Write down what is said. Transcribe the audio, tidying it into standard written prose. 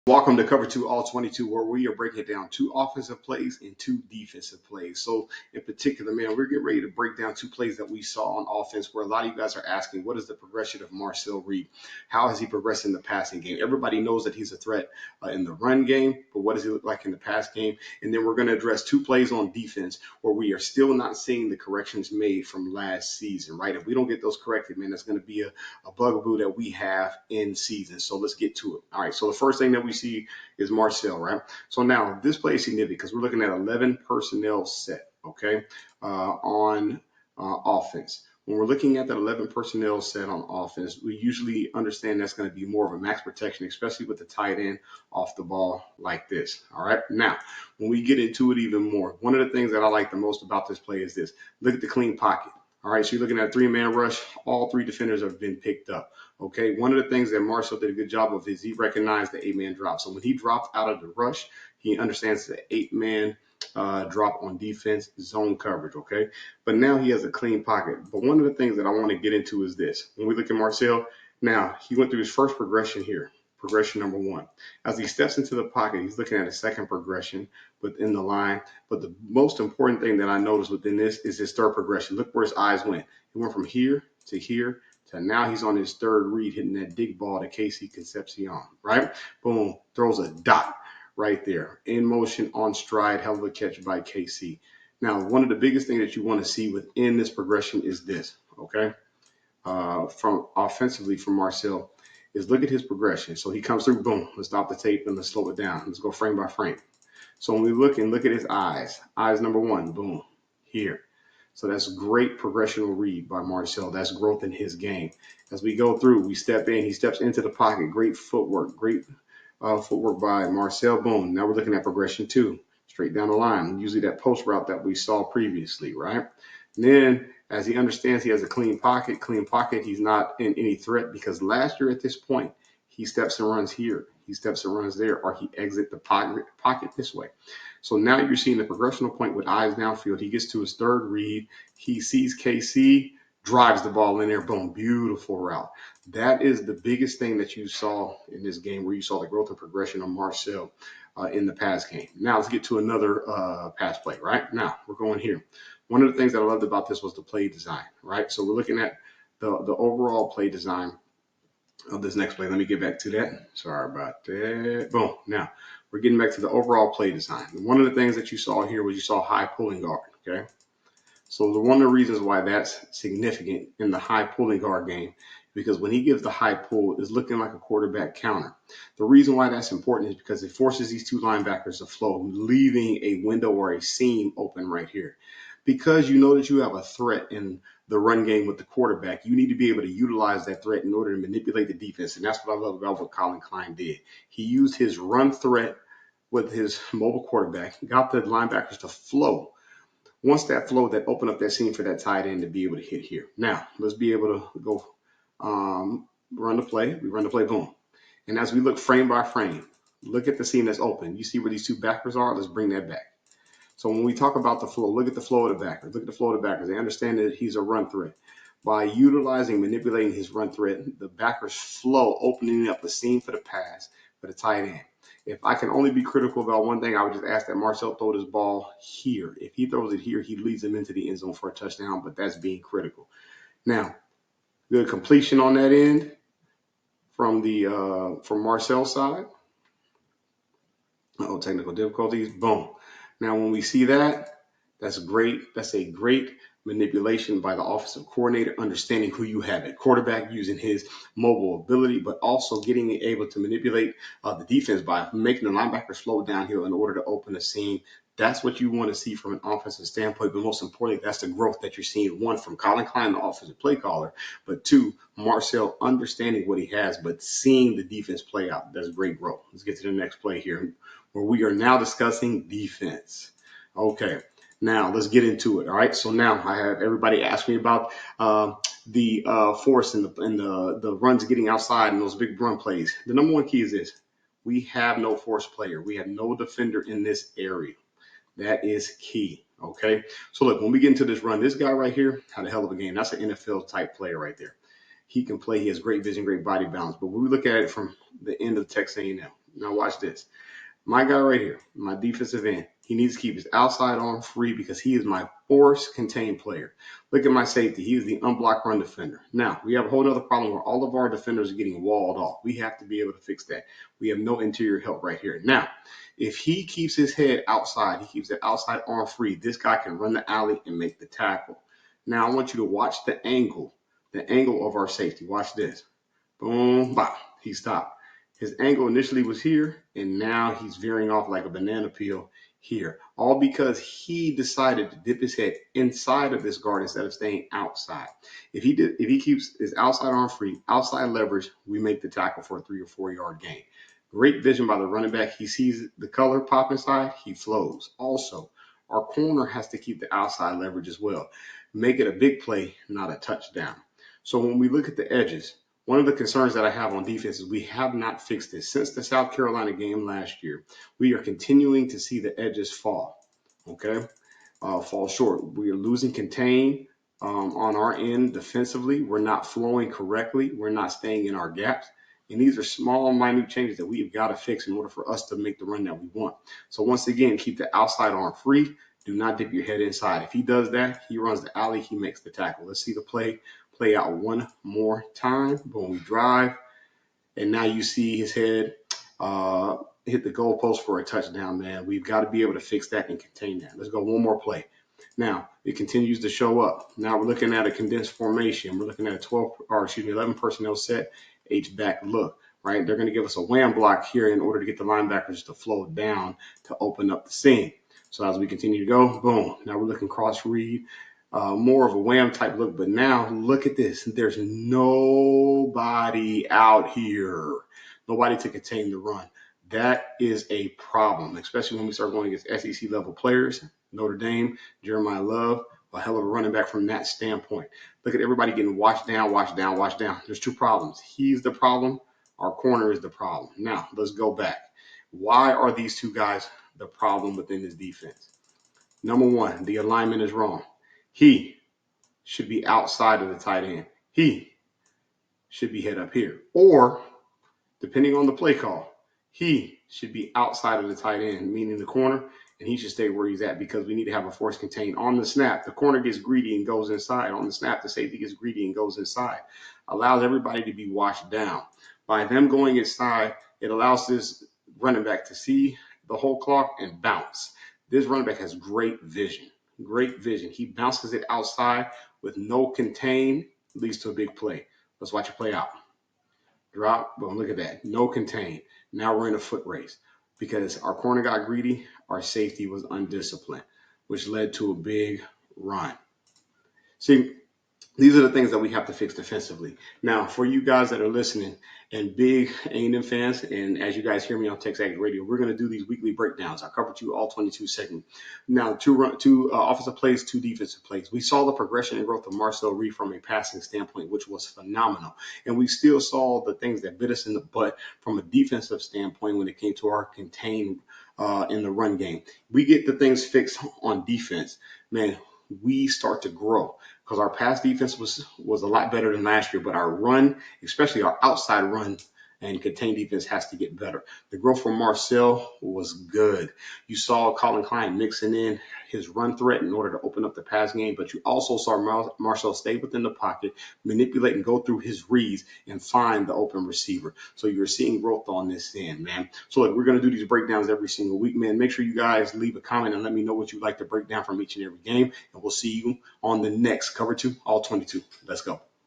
Welcome to Cover 2 All 22, where we are breaking it down two offensive plays and two defensive plays. So, in particular, man, we're getting ready to break down two plays that we saw on offense where a lot of you guys are asking, what is the progression of Marcel Reed? How has he progressed in the passing game? Everybody knows that he's a threat in the run game, but what does he look like in the pass game? And then we're going to address two plays on defense where we are still not seeing the corrections made from last season, right? If we don't get those corrected, man, that's going to be a bugaboo that we have in season. So let's get to it. All right. So the first thing that we see is Marcel, right? So now this play is significant because we're looking at 11 personnel set, okay, on offense. When we're looking at that 11 personnel set on offense, we usually understand that's going to be more of a max protection, especially with the tight end off the ball like this. All right. Now, when we get into it even more, one of the things that I like the most about this play is this. Look at the clean pocket. All right, so you're looking at a three-man rush. All three defenders have been picked up. Okay, one of the things that Marshall did a good job of is he recognized the eight-man drop. So when he dropped out of the rush, he understands the eight-man drop on defense, zone coverage. Okay, but now he has a clean pocket. But one of the things that I want to get into is this. When we look at Marcel, now he went through his first progression here. Progression number one. As he steps into the pocket, he's looking at a second progression within the line. But the most important thing that I noticed within this is his third progression. Look where his eyes went. He went from here to now he's on his third read, hitting that dig ball to Casey Concepcion, right? Boom, throws a dot right there. In motion, on stride, hell of a catch by KC. Now, one of the biggest things that you want to see within this progression is this, okay? From offensively from Marcel is look at his progression. So he comes through, boom, let's stop the tape and let's slow it down. Let's go frame by frame. So when we look at his eyes, eyes number one, boom, here. So that's great progressional read by Marcel. That's growth in his game. As we go through, we step in, he steps into the pocket. Great footwork, great footwork by Marcel. Boom. Now we're looking at progression two, straight down the line. Usually that post route that we saw previously, right? And then as he understands he has a clean pocket, he's not in any threat because last year at this point, he steps and runs here. He steps and runs there, or he exits the pocket this way. So now you're seeing the progressional point with eyes downfield. He gets to his third read. He sees KC, drives the ball in there. Boom, beautiful route. That is the biggest thing that you saw in this game where you saw the growth and progression of Marcel in the pass game. Now let's get to another pass play, right? Now we're going here. One of the things that I loved about this was the play design, right? So we're looking at the overall play design of this next play. Let me get back to that. Sorry about that. Boom. Now we're getting back to the overall play design. One of the things that you saw here was you saw high pulling guard. Okay. So one of the reasons why that's significant in the high pulling guard game, because when he gives the high pull, it's looking like a quarterback counter. The reason why that's important is because it forces these two linebackers to flow, leaving a window or a seam open right here. Because you know that you have a threat in the run game with the quarterback, you need to be able to utilize that threat in order to manipulate the defense. And that's what I love about what Colin Klein did. He used his run threat with his mobile quarterback, got the linebackers to flow. Once that flowed, that opened up that seam for that tight end to be able to hit here. Now, let's be able to go run the play. We run the play, boom. And as we look frame by frame, look at the seam that's open. You see where these two backers are? Let's bring that back. So when we talk about the flow, look at the flow of the backers. Look at the flow of the backers. They understand that he's a run threat. By utilizing, manipulating his run threat, the backers flow, opening up a seam for the pass for the tight end. If I can only be critical about one thing, I would just ask that Marcel throw this ball here. If he throws it here, he leads him into the end zone for a touchdown, but that's being critical. Now, good completion on that end from Marcel's side. Technical difficulties. Boom. Now, when we see that, that's great. That's a great manipulation by the offensive coordinator, understanding who you have at quarterback, using his mobile ability, but also getting able to manipulate the defense by making the linebackers slow downhill in order to open a seam. That's what you want to see from an offensive standpoint, but most importantly, that's the growth that you're seeing, one, from Colin Klein, the offensive play caller, but two, Marcel understanding what he has, but seeing the defense play out. That's great growth. Let's get to the next play here, where we are now discussing defense. Okay, now let's get into it. All right, so now I have everybody ask me about the force and the runs getting outside and those big run plays. The number one key is this: we have no force player. We have no defender in this area. That is key. Okay, so look, when we get into this run, this guy right here had a hell of a game. That's an NFL type player right there. He can play. He has great vision, great body balance. But when we look at it from the end of Texas A&M, Now watch this. My guy right here, my defensive end, he needs to keep his outside arm free because he is my force contained player. Look at my safety. He is the unblocked run defender. Now, we have a whole other problem where all of our defenders are getting walled off. We have to be able to fix that. We have no interior help right here. Now, if he keeps his head outside, he keeps the outside arm free, this guy can run the alley and make the tackle. Now, I want you to watch the angle of our safety. Watch this. Boom, bop. He stopped. His angle initially was here, and now he's veering off like a banana peel here. All because he decided to dip his head inside of this guard instead of staying outside. If he keeps his outside arm free, outside leverage, we make the tackle for a 3 or 4 yard gain. Great vision by the running back. He sees the color pop inside, he flows. Also, our corner has to keep the outside leverage as well. Make it a big play, not a touchdown. So when we look at the edges, one of the concerns that I have on defense is we have not fixed this. Since the South Carolina game last year, we are continuing to see the edges fall, okay? Fall short. We are losing contain on our end defensively. We're not flowing correctly. We're not staying in our gaps. And these are small, minute changes that we've got to fix in order for us to make the run that we want. So once again, keep the outside arm free. Do not dip your head inside. If he does that, he runs the alley, he makes the tackle. Let's see the play out one more time. Boom, we drive. And now you see his head hit the goalpost for a touchdown, man. We've got to be able to fix that and contain that. Let's go one more play. Now, it continues to show up. Now we're looking at a condensed formation. We're looking at a 11 personnel set, H-back look, right? They're going to give us a wham block here in order to get the linebackers to flow down to open up the seam. So as we continue to go, boom. Now we're looking cross read. More of a wham type look, but now look at this. There's nobody out here, nobody to contain the run. That is a problem, especially when we start going against SEC level players. Notre Dame, Jeremiah Love, a hell of a running back from that standpoint. Look at everybody getting washed down, washed down, washed down. There's two problems. He's the problem. Our corner is the problem. Now, let's go back. Why are these two guys the problem within this defense? Number one, the alignment is wrong. He should be outside of the tight end. He should be head up here. Or, depending on the play call, he should be outside of the tight end, meaning the corner, and he should stay where he's at because we need to have a force contained. On the snap, the corner gets greedy and goes inside. On the snap, the safety gets greedy and goes inside. Allows everybody to be washed down. By them going inside, it allows this running back to see the whole clock and bounce. This running back has great vision. Great vision. He bounces it outside with no contain, leads to a big play. Let's watch it play out. Drop, boom, look at that. No contain. Now we're in a foot race because our corner got greedy, our safety was undisciplined, which led to a big run. See, these are the things that we have to fix defensively. Now, for you guys that are listening and big A&M fans, and as you guys hear me on TexAgs Radio, we're going to do these weekly breakdowns. I covered you all 22 segments. Now, two offensive plays, two defensive plays. We saw the progression and growth of Marcel Reed from a passing standpoint, which was phenomenal. And we still saw the things that bit us in the butt from a defensive standpoint when it came to our contain in the run game. We get the things fixed on defense, man, we start to grow. Because our pass defense was a lot better than last year, but our run, especially our outside run and contained defense, has to get better. The growth from Marcel was good. You saw Colin Klein mixing in his run threat in order to open up the pass game, but you also saw Marcel stay within the pocket, manipulate and go through his reads and find the open receiver. So you're seeing growth on this end, man. So look, we're going to do these breakdowns every single week, man. Make sure you guys leave a comment and let me know what you'd like to break down from each and every game, and we'll see you on the next Cover 2, all 22. Let's go.